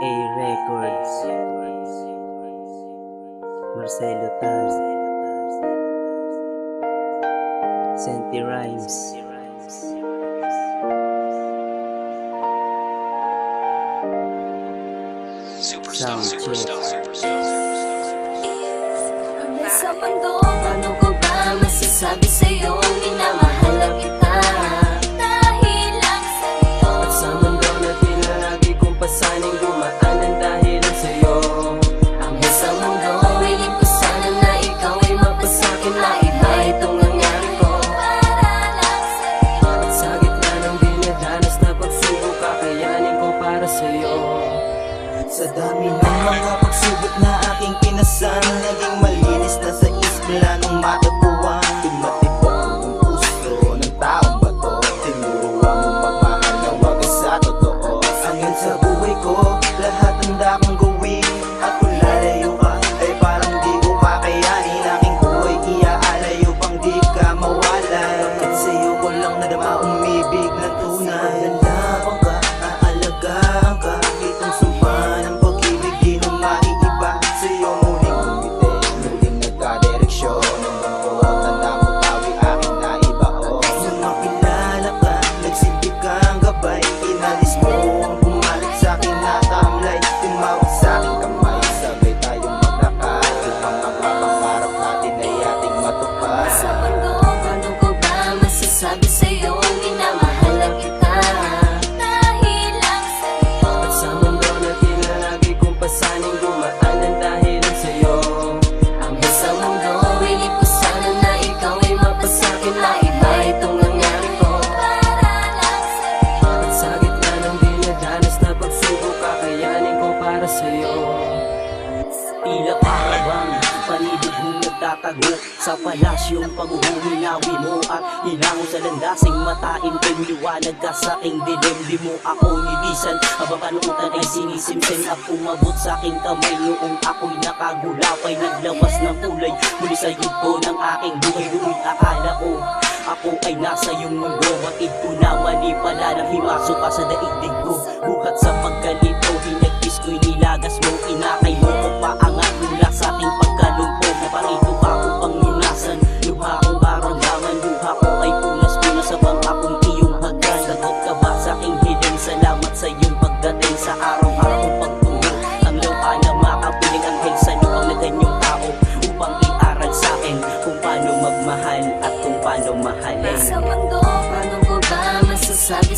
A Records, Marcelo Taz, Senti Rhymes. Sound check. Sa mundo, paano ko ba masasabi sa'yo minamahal na kita? Dahil lang sa'yo. At sa mundo na tinalagi kong pasaning gumaan ng dahilan sa'yo. Ang sa mundo, willing ko sana na ikaw ay mapasakin na iba itong nangyari ko. Para lang sa'yo. At sa gitna ng dinadanas na pagsubok, kakayanin ko para sa'yo. Sa dami ng mga pagsubok na aking pinasan, naging malinis na sa isip nung matagpuan. Tumatibok ang puso ng taong bato, tinuruan mong magmahal na wag sa totoo. Hanggang sa buhay ko, lahat handa kong gawin. At kung lalayo ka, ay parang di ko kakayanin. Aking buhay iaalay upang di ka mawalay. Bakit sa'yo ko lang nadama umibig ng tunay? Lalaban ka, aalagaan ka, itong sumpa ng pag-ibig di na maiiba. Sa'yo muling kumite, muling nagkadireksyon. Ang mundo, tanda mo tawi aking naibaon. Nung makilala ka, nagsilbi kang gabay. Inalis mo ang pumalit sa'kin na tamlay. Tumawag sa'king kamay, sabay tayong maglakad. Upang ang pangarap natin ay ating matupad. Sa mundo, paano ko ba masasabi sa'yo minamahal na kita? Dahil lang sa'yo. At sa mundo na tinalagi kong pasaning gumaan ng dahilan sa'yo. Ang sa mundo, willing ko sana na ikaw ay mapasakin na iba itong nangyari ko. Para lang sa'yo. At sa gitna ng dinadanas na pagsubok, kakayanin ko para sa'yo. Tila parabang panibig mong nagtatago sa palasyong paghuhuminawi mo at hilango sa landasing matain kong liwanag ka sa aking dilim. Di mo ako nilisan, abang kanuutan ay sinisimsim at umabot sa aking kamay noong ako'y nakagulapay. Naglawas ng kulay muli sa yugto ng aking buhay. Doon akala ko ako ay nasa iyong mundo. Batid ko na mali pala nang himasok ka sa daigdig ko. Buhat sa pagkalito, hinagpis ko'y nilagas mo. Inakay mo ko paangat mula sa aking pagkalumpo. Naparito ka upang lunasan luha kong karamdaman. Luha ko ay punas-punas abang akong iyong hagdan. Sagot ka ba sa aking hiling? Salamat sa iyong pagdating sa araw-araw pagtulog. Ang lupa na makapiling anghel sa lupang na ganyong tao upang iaral sa akin kung paano magmahal at kung paano mahalin. Sa mundo, paano ko ba masasabi